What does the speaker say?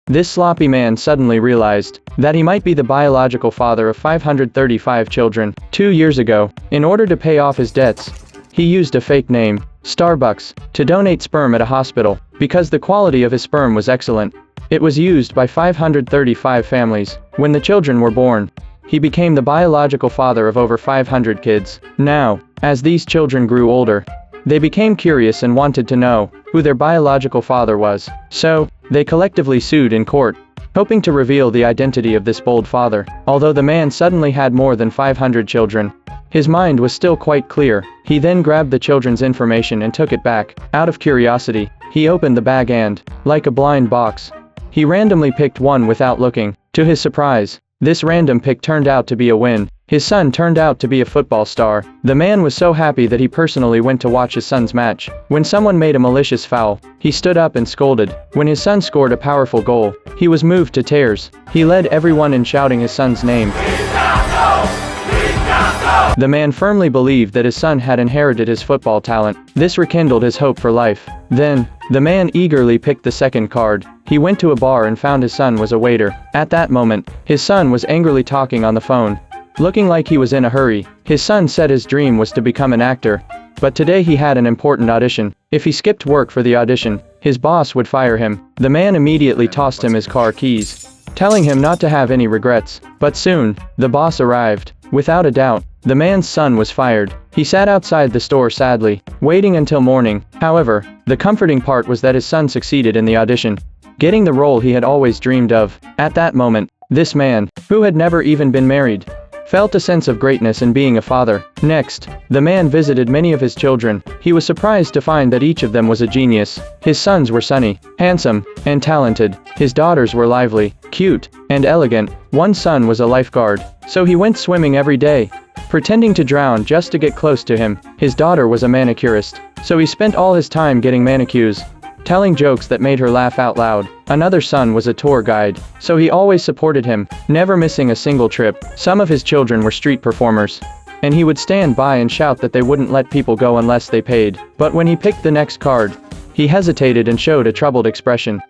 This sloppy man suddenly realized that he might be the biological father of 535 children. 2 years ago, in order to pay off his debts, he used a fake name, Starbucks, to donate sperm at a hospital, because the quality of his sperm was excellent. It was used by 535 families. When the children were born, he became the biological father of over 500 kids. Now, as these children grew older, they became curious and wanted to know who their biological father was. So, they collectively sued in court, hoping to reveal the identity of this bold father. Although the man suddenly had more than 500 children, his mind was still quite clear. He then grabbed the children's information and took it back. Out of curiosity, he opened the bag and, like a blind box, he randomly picked one without looking. To his surprise, this random pick turned out to be a win. His son turned out to be a football star. The man was so happy that he personally went to watch his son's match. When someone made a malicious foul, he stood up and scolded. When his son scored a powerful goal, he was moved to tears. He led everyone in shouting his son's name. The man firmly believed that his son had inherited his football talent. This rekindled his hope for life. Then, the man eagerly picked the second card. He went to a bar and found his son was a waiter. At that moment, his son was angrily talking on the phone, looking like he was in a hurry. His son said his dream was to become an actor, but today he had an important audition. If he skipped work for the audition, his boss would fire him. The man immediately tossed him his car keys, telling him not to have any regrets. But soon, the boss arrived. Without a doubt, the man's son was fired. He sat outside the store sadly, waiting until morning. However, the comforting part was that his son succeeded in the audition, getting the role he had always dreamed of. At that moment, this man, who had never even been married, felt a sense of greatness in being a father. Next, the man visited many of his children. He was surprised to find that each of them was a genius. His sons were sunny, handsome, and talented. His daughters were lively, cute, and elegant. One son was a lifeguard, so he went swimming every day, pretending to drown just to get close to him. His daughter was a manicurist, so he spent all his time getting manicures, telling jokes that made her laugh out loud. Another son was a tour guide, so he always supported him, never missing a single trip. Some of his children were street performers, and he would stand by and shout that they wouldn't let people go unless they paid. But when he picked the next card, he hesitated and showed a troubled expression.